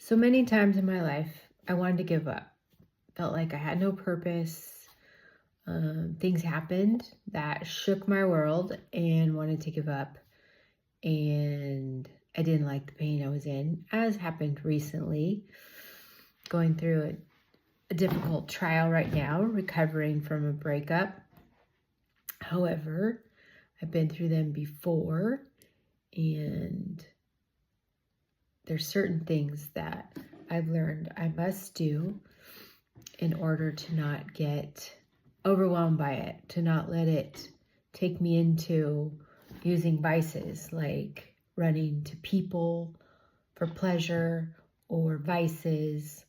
So many times in my life, I wanted to give up. Felt like I had no purpose. Things happened that shook my world and wanted to give up. And I didn't like the pain I was in, as happened recently. Going through a difficult trial right now, recovering from a breakup. However, I've been through them before, and there's certain things that I've learned I must do in order to not get overwhelmed by it, to not let it take me into using vices like running to people for pleasure, or vices,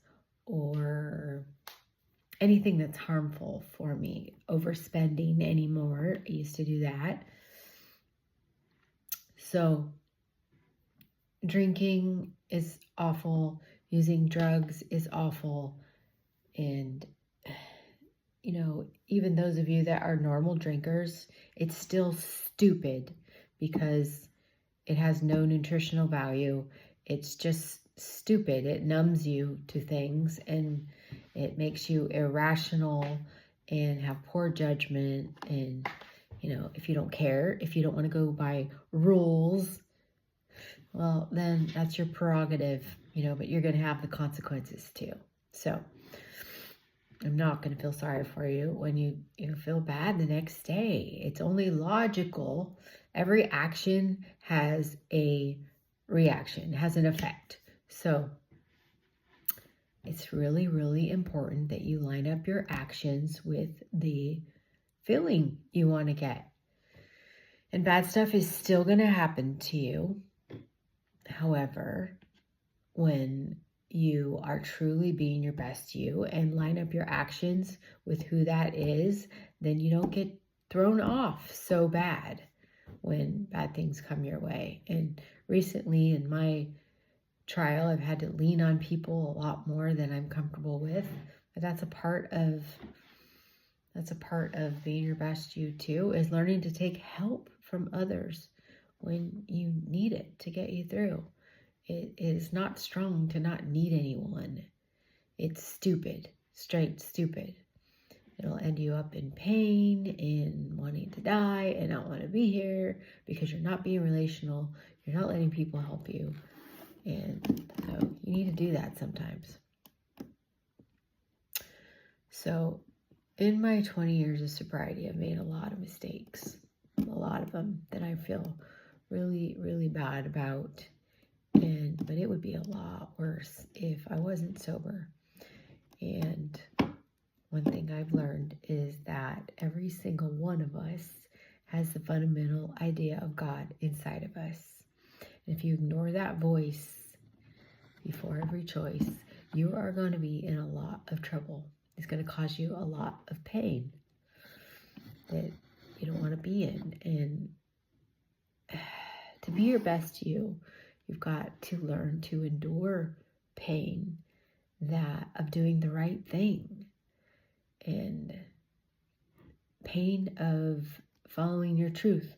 or anything that's harmful for me. Overspending anymore. I used to do that. So drinking is awful. Using drugs is awful. And, even those of you that are normal drinkers, it's still stupid because it has no nutritional value. It's just stupid. It numbs you to things and it makes you irrational and have poor judgment. And, if you don't care, if you don't want to go by rules, well, then that's your prerogative, but you're going to have the consequences too. So I'm not going to feel sorry for you when you feel bad the next day. It's only logical. Every action has a reaction, has an effect. So it's really, really important that you line up your actions with the feeling you want to get. And bad stuff is still going to happen to you. However, when you are truly being your best you and line up your actions with who that is, then you don't get thrown off so bad when bad things come your way. And recently in my trial, I've had to lean on people a lot more than I'm comfortable with. But that's a part of being your best you too, is learning to take help from others when you need it to get you through. It is not strong to not need anyone. It's stupid, straight stupid. It'll end you up in pain and wanting to die and not want to be here because you're not being relational. You're not letting people help you. And so you need to do that sometimes. So in my 20 years of sobriety, I've made a lot of mistakes. A lot of them that I feel really, really bad about. But it would be a lot worse if I wasn't sober. And one thing I've learned is that every single one of us has the fundamental idea of God inside of us. And if you ignore that voice before every choice, you are going to be in a lot of trouble. It's going to cause you a lot of pain that you don't want to be in. And to be your best you, you've got to learn to endure pain of doing the right thing, and pain of following your truth,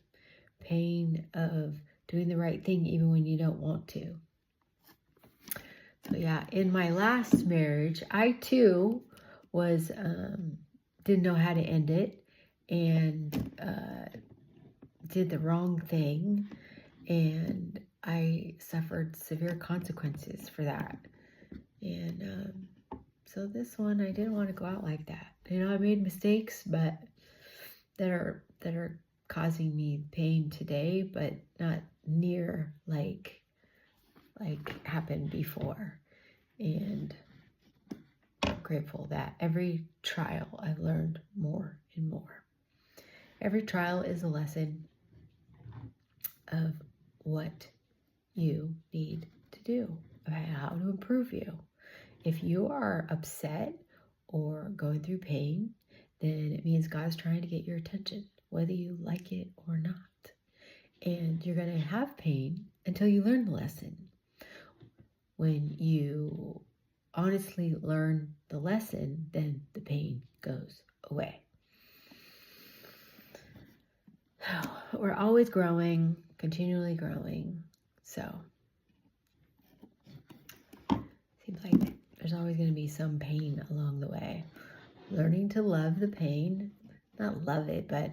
pain of doing the right thing even when you don't want to. So yeah, in my last marriage, I too was didn't know how to end it, and did the wrong thing, and I suffered severe consequences for that. And so this one, I didn't want to go out like that. I made mistakes, but that are causing me pain today, but not near like happened before. And I'm grateful that every trial I've learned more and more. Every trial is a lesson of what you need to do, about how to improve you. If you are upset or going through pain, then it means God's trying to get your attention, whether you like it or not. And you're going to have pain until you learn the lesson. When you honestly learn the lesson, then the pain goes away. We're always growing, continually growing. So Seems like there's always going to be some pain along the way. Learning to love the pain, not love it, but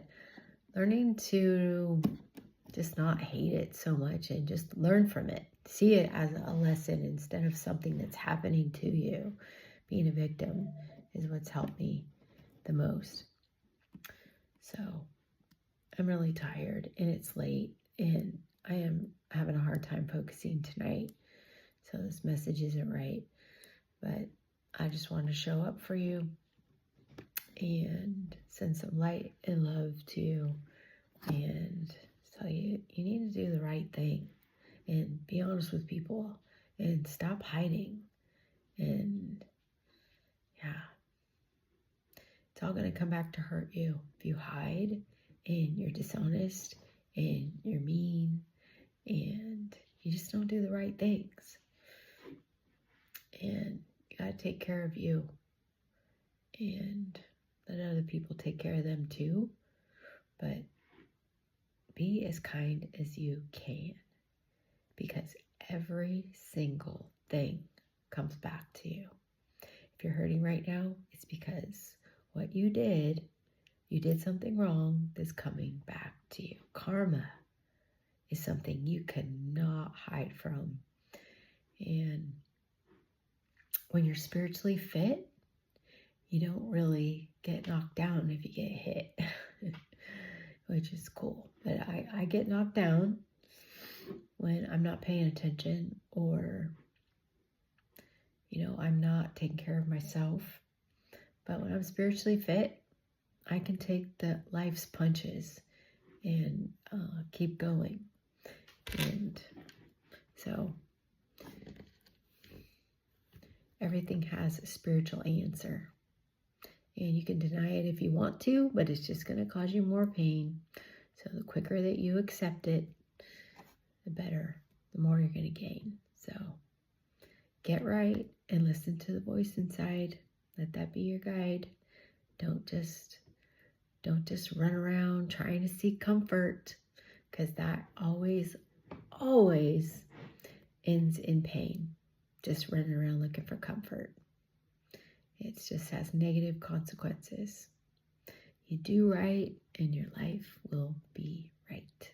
learning to just not hate it so much and just learn from it. See it as a lesson instead of something that's happening to you. Being a victim is what's helped me the most. So I'm really tired and it's late and I am having a hard time focusing tonight. So this message isn't right, but I just want to show up for you and send some light and love to you and tell you you need to do the right thing and be honest with people and stop hiding. And yeah, it's all going to come back to hurt you if you hide and you're dishonest and you're mean and you just don't do the right things. And you got to take care of you and let other people take care of them too. But be as kind as you can, because every single thing comes back to you. If you're hurting right now, it's because what you did something wrong that's coming back to you. Karma is something you cannot hide from. And when you're spiritually fit, you don't really get knocked down if you get hit, which is cool. But I get knocked down when I'm not paying attention or, I'm not taking care of myself. But when I'm spiritually fit, I can take the life's punches and keep going. And so everything has a spiritual answer. And you can deny it if you want to, but it's just going to cause you more pain. So the quicker that you accept it, the better, the more you're going to gain. So get right and listen to the voice inside. Let that be your guide. Don't just run around trying to seek comfort, because that always ends in pain. Just running around looking for comfort. It just has negative consequences. You do right and your life will be right.